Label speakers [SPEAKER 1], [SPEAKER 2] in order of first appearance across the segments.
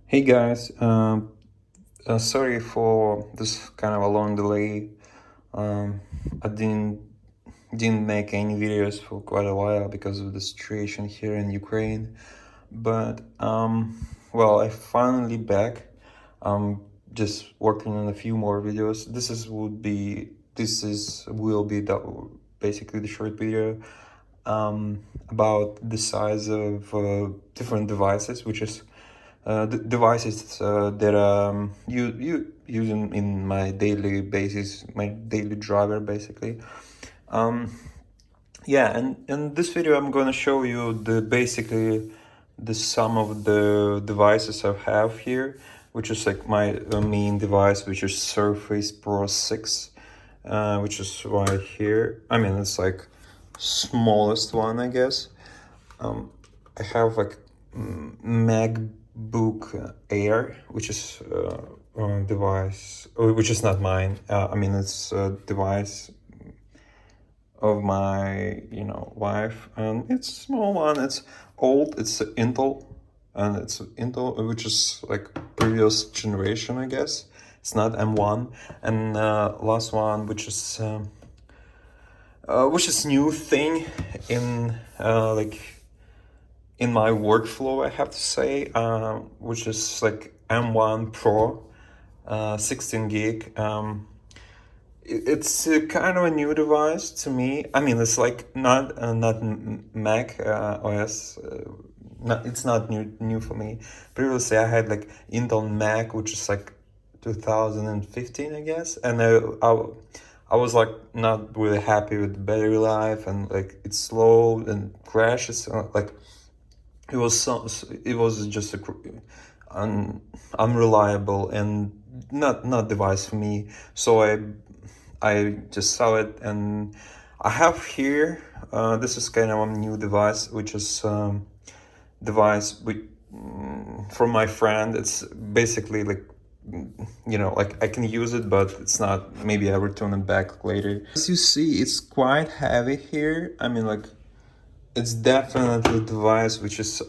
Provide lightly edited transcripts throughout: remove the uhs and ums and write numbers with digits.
[SPEAKER 1] Hey guys, sorry for this kind of a long delay. Um, I didn't make any videos for quite a while because of the situation here in Ukraine. But well, I finally back. I'm just working on a few more videos. This will be basically the short video about the size of different devices, which is the devices that you using in my daily basis, my daily driver basically. Um, yeah, and in this video I'm gonna show you basically the sum of the devices I have here, which is like my main device, which is Surface Pro 6, which is right here. I mean, it's like smallest one, I guess. I have like MacBook Air, which is a device, which is not mine. I mean, it's a device of my, wife, and it's a small one. It's old. It's Intel, and it's Intel, which is like previous generation, I guess. It's not M1, and last one, which is new thing in in my workflow, I have to say, which is like M1 Pro, 16 gig. It's kind of a new device to me. I mean, it's like not Mac OS. It's not new for me. Previously, I had like Intel Mac, which is like 2015, I guess, and I was like not really happy with the battery life, and like it's slow and crashes. Like it was just unreliable and not device for me. So I just saw it, and I have here this is kind of a new device, which is device from my friend. It's basically like, like I can use it, but it's not. Maybe I return it back later. As you see, it's quite heavy here. I mean, like, it's definitely a device which is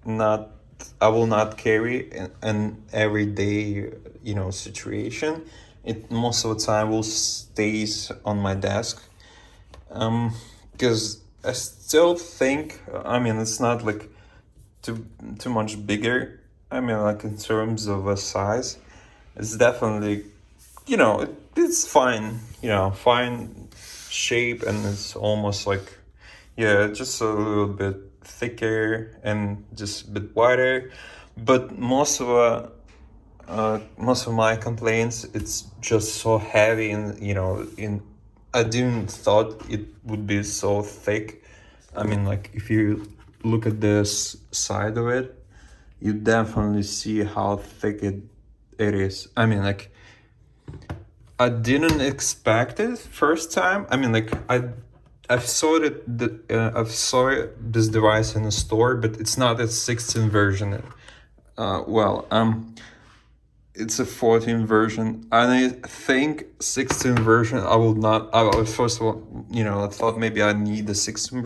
[SPEAKER 1] not, I will not carry in an everyday, situation. It most of the time will stays on my desk. Because I still think, I mean, it's not like too much bigger. I mean, like in terms of a size, it's definitely, it's fine, fine shape, and it's almost like, yeah, just a little bit thicker and just a bit wider. But most of my complaints, it's just so heavy, and I didn't thought it would be so thick. I mean, like if you look at this side of it, you definitely see how thick it is. I mean, like, I didn't expect it first time. I mean, like I've saw this device in a store, but it's not a 16 version. It's a 14 version, and I think 16 version I will not. I was first of all, I thought maybe I need a 16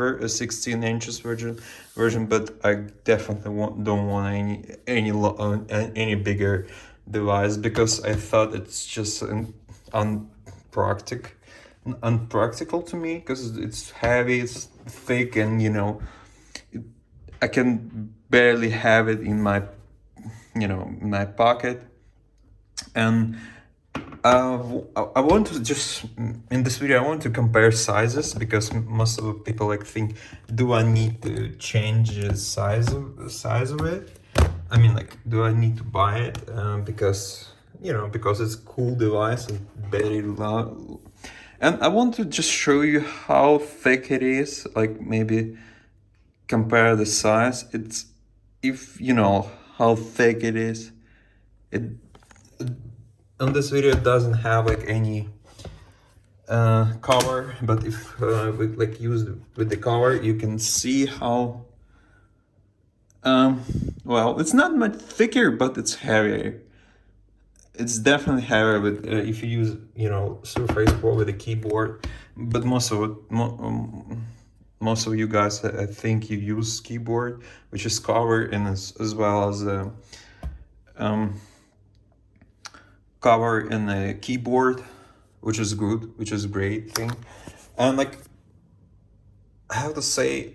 [SPEAKER 1] inches version, but I definitely don't want any bigger device, because I thought it's just unpractical unpractical to me, because it's heavy, it's thick, and I can barely have it in my my pocket. And I want to just, in this video, I want to compare sizes, because most of the people like think, do I need to change the size of it? I mean, like, do I need to buy it because because it's a cool device and very loud. And I want to just show you how thick it is, like maybe compare the size. It's, if you know how thick it is, it on this video it doesn't have like any cover, but if we like use with the cover, you can see how well, it's not much thicker, but it's heavier. It's definitely heavier with if you use Surface Pro with a keyboard. But most of you guys, I think you use keyboard, which is covered, and as well as um, cover in a keyboard, which is good, which is a great thing. And like, I have to say,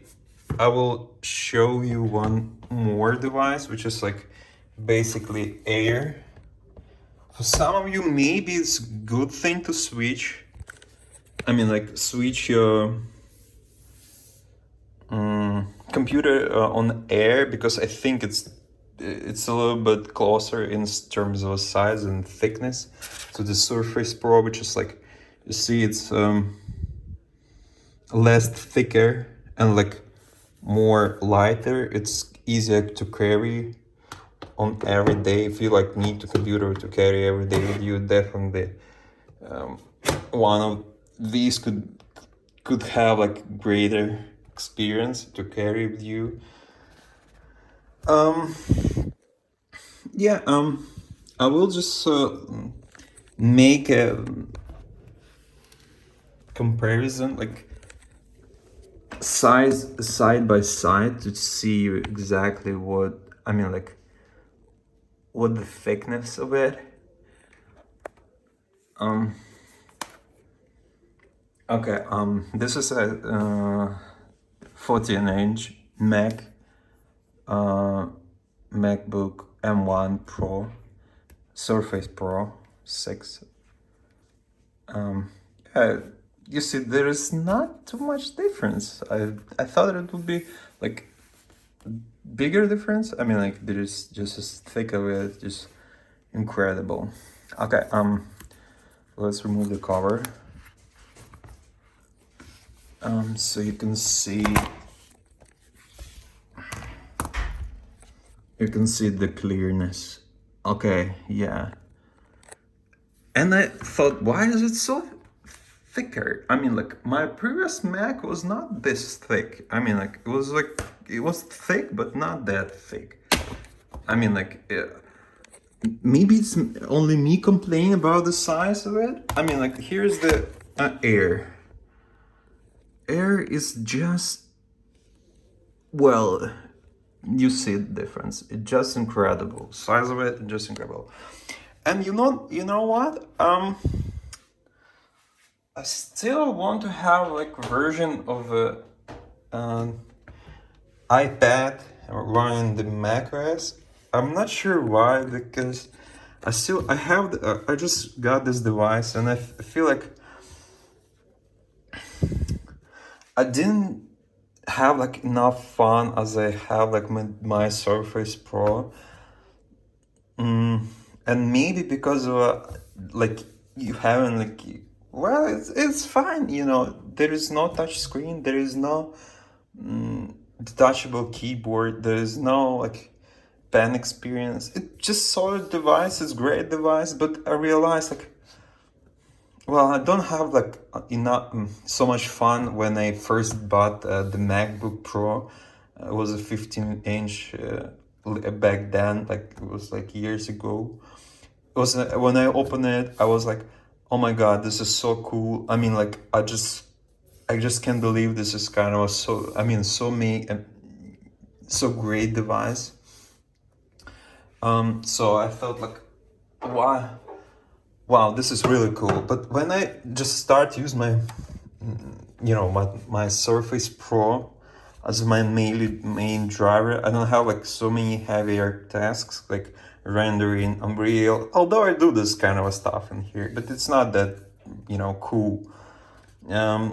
[SPEAKER 1] I will show you one more device, which is like basically Air. For some of you, maybe it's a good thing to switch. I mean, like, switch your computer on Air, because I think it's a little bit closer in terms of size and thickness to the Surface Pro, which is like, you see, it's less thicker and like more lighter. It's easier to carry on every day. If you like need a computer to carry every day with you, definitely one of these could have like greater experience to carry with you. Yeah, I will just make a comparison, like side by side, to see exactly what I mean, like what the thickness of it. Okay, this is a 14-inch MacBook M1 Pro, Surface Pro 6. You see, there is not too much difference. I thought it would be like bigger difference. I mean, like, there is just as thick of it, just incredible. Okay, let's remove the cover. So you can see the clearness. Okay, yeah. And I thought, why is it so thicker? I mean, like, my previous Mac was not this thick. I mean, like, it was thick, but not that thick. I mean, like, maybe it's only me complaining about the size of it. I mean, like, here's the Air. Air is just, well, you see the difference. It's just incredible. Size of it, just incredible. And you know what? I still want to have like a version of a iPad running the macOS. I'm not sure why, because I just got this device, and I feel like I didn't have like enough fun as I have like my Surface Pro. And maybe because of like you haven't like, well, it's fine, you know, there is no touch screen, there is no detachable keyboard, there is no like pen experience. It's just solid device, it's great device, but I realized like, well, I don't have like enough so much fun when I first bought the MacBook Pro. It was a 15-inch back then, like it was like years ago. It was when I opened it, I was like, oh my god, this is so cool. I mean, like, I just can't believe this is kind of so great device. So I felt like, wow, this is really cool. But when I just start use my my Surface Pro as my main driver, I don't have like so many heavier tasks like rendering Unreal, although I do this kind of stuff in here, but it's not that cool.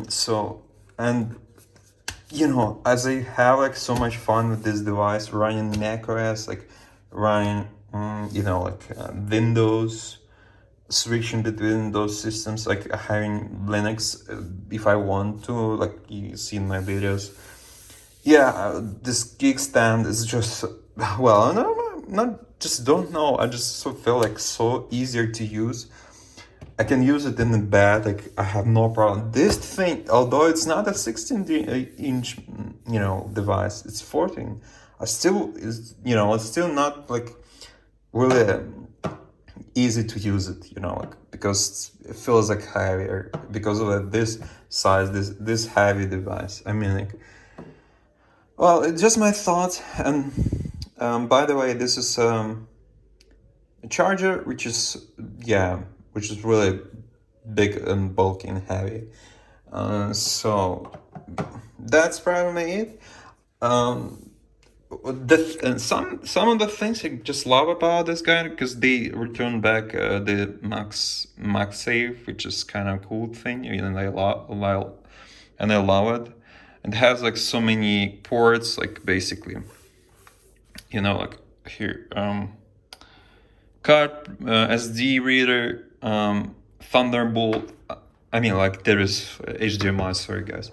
[SPEAKER 1] So, and as I have like so much fun with this device running macOS, like running Windows, switching between those systems, like having Linux if I want to, like you see in my videos. Yeah, this kickstand is just, well, not just don't know. I just feel like so easier to use. I can use it in the bed, like I have no problem. This thing, although it's not a 16-inch, device, it's 14. It's still not like really easy to use it, like, because it feels like heavier because of this size, this heavy device. I mean, like, well, it's just my thoughts. And by the way, this is charger, which is really big and bulky and heavy. So that's probably it. Some of the things I just love about this guy, because they return back the MagSafe, which is kind of cool thing, and I love it. It has like so many ports, like basically, like here, card, SD reader, Thunderbolt. I mean, like there is HDMI. Sorry, guys.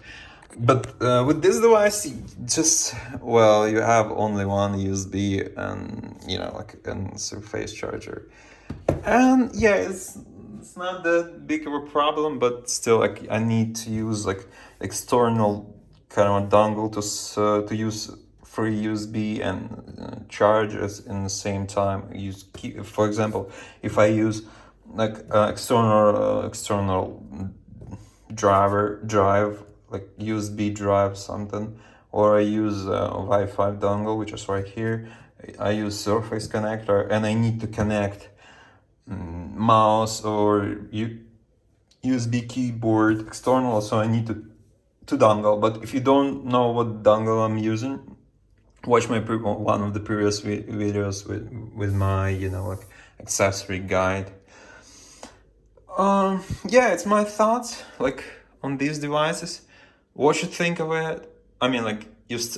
[SPEAKER 1] But with this device, you have only one USB and like a Surface charger, and yeah, it's not that big of a problem. But still, like I need to use like external kind of a dongle to use free USB and charge in the same time. For example, if I use like external drive, like USB drive something, or I use a Wi-Fi dongle, which is right here. I use Surface connector, and I need to connect mouse or USB keyboard external, so I need to dongle. But if you don't know what dongle I'm using, watch one of the previous videos with my like accessory guide. Yeah, it's my thoughts like on these devices. What you think of it? I mean, like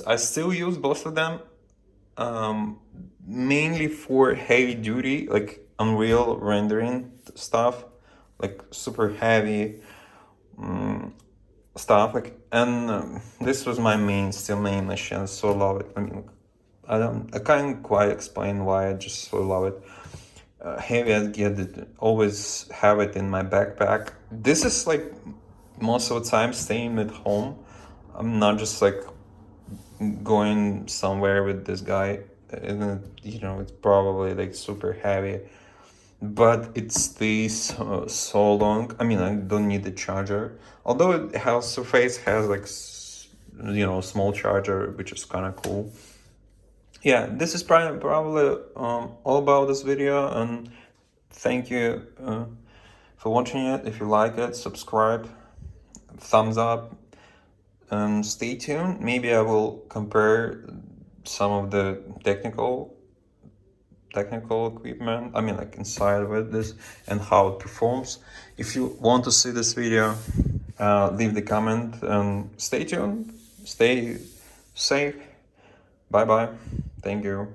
[SPEAKER 1] I still use both of them, mainly for heavy duty, like Unreal rendering stuff, like super heavy stuff. Like, and this was my main machine, so love it. I mean, I can't quite explain why, I just so love it. Heavy, I get it, always have it in my backpack. This is like most of the time staying at home. I'm not just like going somewhere with this guy, and it's probably like super heavy, but it stays so long. I mean, I don't need the charger, although it has Surface has like small charger, which is kind of cool. Yeah, this is probably all about this video, and thank you for watching it. If you like it, subscribe, thumbs up, and stay tuned. Maybe I will compare some of the technical equipment, I mean like inside of this, and how it performs. If you want to see this video, leave the comment, and stay tuned, stay safe. Bye bye, thank you.